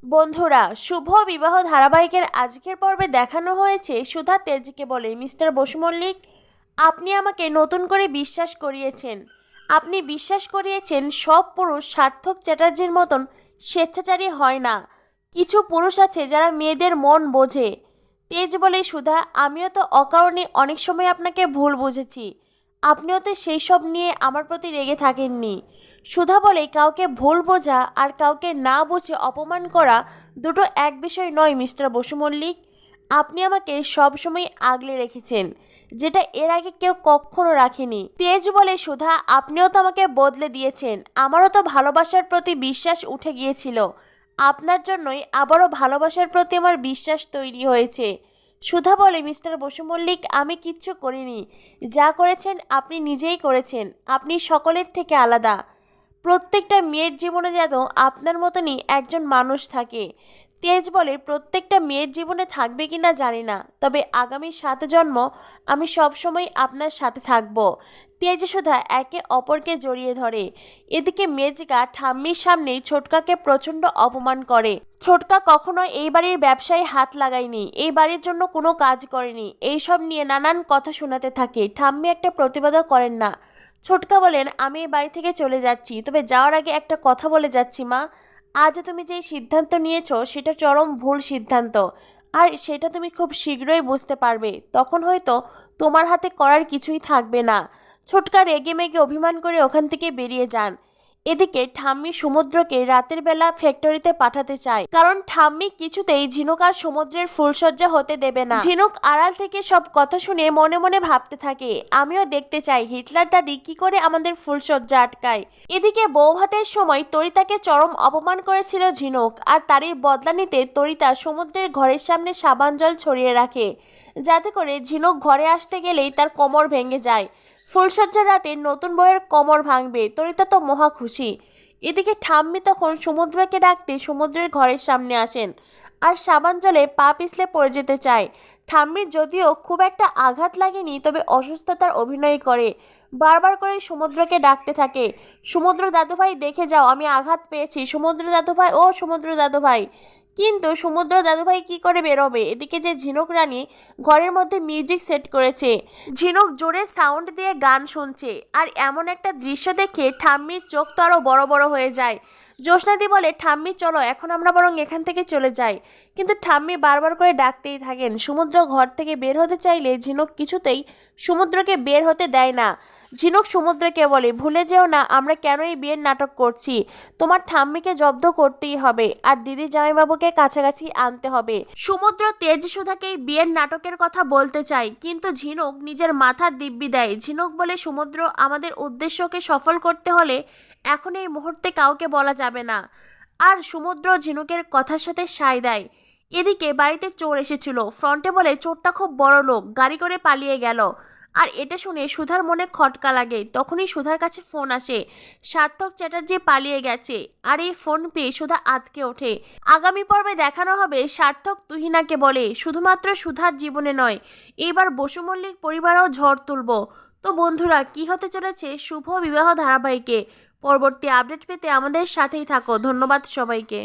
বন্ধুরা, শুভ বিবাহ ধারাবাহিকের আজকের পর্বে দেখানো হয়েছে সুধা তেজকে বলে, মিস্টার বসু মল্লিক, আপনি আমাকে নতুন করে বিশ্বাস করিয়েছেন। আপনি বিশ্বাস করিয়েছেন সব পুরুষ সার্থক চ্যাটার্জির মতন স্বেচ্ছাচারী হয় না। কিছু পুরুষ আছে যারা মেয়েদের মন বোঝে। তেজ বলে, সুধা, আমিও তো অকারণে অনেক সময় আপনাকে ভুল বুঝেছি। আপনিও তো সেই সব নিয়ে আমার প্রতি রেগে থাকেননি। সুধা বলে, কাউকে ভুল বোঝা আর কাউকে না বুঝে অপমান করা দুটো এক বিষয় নয় মিস্টার বসু মল্লিক। আপনি আমাকে সবসময় আগলে রেখেছেন, যেটা এর আগে কেউ কখনো রাখেনি। তেজ বলে, সুধা, আপনিও তো আমাকে বদলে দিয়েছেন। আমারও তো ভালোবাসার প্রতি বিশ্বাস উঠে গিয়েছিল। আপনার জন্যই আবারও ভালোবাসার প্রতি আমার বিশ্বাস তৈরি হয়েছে। সুধা বলে, মিস্টার বসু মল্লিক, আমি কিচ্ছু করিনি। যা করেছেন আপনি নিজেই করেছেন। আপনি সকলের থেকে আলাদা। প্রত্যেকটা মেয়ের জীবনে যেন আপনার মতনই একজন মানুষ থাকে। তেজ বলে, প্রত্যেকটা মেয়ের জীবনে থাকবে কিনা জানি না, তবে আগামী 7 জন্ম আমি সবসময় আপনার সাথে থাকব। তেজ সুধা একে অপরকে জড়িয়ে ধরে। এদিকে মেজকা ঠাম্মির সামনেই ছোটকাকে প্রচণ্ড অপমান করে। ছোটকা কখনো এই বাড়ির ব্যবসায় হাত লাগায়নি, এই বাড়ির জন্য কোনো কাজ করেনি, এইসব নিয়ে নানান কথা শোনাতে থাকে। ঠাম্মি একটা প্রতিবাদও করেন না। ছোটকা বলেন, আমি এই বাড়ি থেকে চলে যাচ্ছি, তবে যাওয়ার আগে একটা কথা বলে যাচ্ছি মা। আজ তুমি যে সিদ্ধান্ত নিয়েছো সেটা চরম ভুল সিদ্ধান্ত, আর সেটা তুমি খুব শীঘ্রই বুঝতে পারবে। তখন হয়তো তোমার হাতে করার কিছুই থাকবে না। ছোটকা রেগে মেগে অভিমান করে ওখান থেকে বেরিয়ে যান। এদিকে ঠাম্মি সমুদ্রকে রাতের বেলা ফ্যাক্টরিতে পাঠাতে চায়, কারণ ঠাম্মি কিছুতেই ঝিনুক আর সমুদ্রের ফুলসজ্জা হতে দেবে না। ঝিনুক আড়াল থেকে সব কথা শুনে মনে মনে ভাবতে থাকে, আমিও দেখতে চাই হিটলার দাদি কি করে আমাদের ফুলসজ্জা আটকায়। এদিকে বৌভাতের সময় তরিতাকে চরম অপমান করেছিল ঝিনুক, আর তারই বদলা নিতে তরিতা সমুদ্রের ঘরের সামনে সাবান জল ছড়িয়ে রাখে, যাতে করে ঝিনুক ঘরে আসতে গেলেই তার কোমর ভেঙে যায়। ফুলসজ্জার রাতে নতুন বউয়ের কোমর ভাঙবে, তরিতা তো মহা খুশি। এদিকে ঠাম্মি তখন সমুদ্রকে ডাকতে সমুদ্রের ঘরের সামনে আসেন, আর সাবান জলে পা পিছলে পড়ে যেতে চায়। ঠাম্মির যদিও খুব একটা আঘাত লাগেনি, তবে অসুস্থতার অভিনয় করে, বারবার করে সমুদ্রকে ডাকতে থাকে, সমুদ্র দাদুভাই দেখে যাও, আমি আঘাত পেয়েছি, সমুদ্র দাদুভাই, ও সমুদ্র দাদুভাই। কিন্তু সমুদ্র দাদুভাই কি করে বেরোবে? এদিকে যে ঝিনুক রানী ঘরের মধ্যে মিউজিক সেট করেছে, ঝিনুক জোরে সাউন্ড দিয়ে গান শুনছে, আর এমন একটা দৃশ্য দেখে ঠাম্মির চোখ তো আরও বড় বড় হয়ে যায়। জ্যোৎস্নাদি বলে, ঠাম্মি চলো এখন আমরা বরং এখান থেকে চলে যাই। কিন্তু ঠাম্মি বারবার করে ডাকতেই থাকেন। সমুদ্র ঘর থেকে বের হতে চাইলে ঝিনুক কিছুতেই সমুদ্রকে বের হতে দেয় না। ঝিনুক সমুদ্রকে বলে, ভুলে যেও না আমরা কেন এই বিয়ের নাটক করছি। তোমার ঠাম্মিকে জব্দ করতেই হবে, আর দিদি জামাইবাবুকে কাছাকাছি আনতে হবে। সমুদ্র তেজ সুধাকে এই বিয়ের নাটকের কথা বলতে চায়, কিন্তু ঝিনুক নিজের মাথার দিব্যি দেয়। ঝিনুক বলে, সমুদ্র, আমাদের উদ্দেশ্যকে সফল করতে হলে এখন এই মুহূর্তে কাউকে বলা যাবে না। আর সমুদ্র ঝিনুকের কথার সাথে সায় দেয়। এদিকে বাড়িতে চোর এসেছিল। ফ্রন্টে বলে, চোরটা খুব বড় লোক, গাড়ি করে পালিয়ে গেল। আর এটা শুনে সুধার মনে খটকা লাগে। তখনই সুধার কাছে ফোন আসে, সার্থক চ্যাটার্জি পালিয়ে গেছে। আর এই ফোন পেয়ে সুধা আঁতকে ওঠে। আগামী পর্বে দেখানো হবে সার্থক তুহিনাকে বলে, শুধুমাত্র সুধার জীবনে নয়, এইবার বসু মল্লিক পরিবারও ঝড় তুলব। তো বন্ধুরা, কি হতে চলেছে শুভ বিবাহ ধারাবাহিকে? পরবর্তী আপডেট পেতে আমাদের সাথেই থাকো। ধন্যবাদ সবাইকে।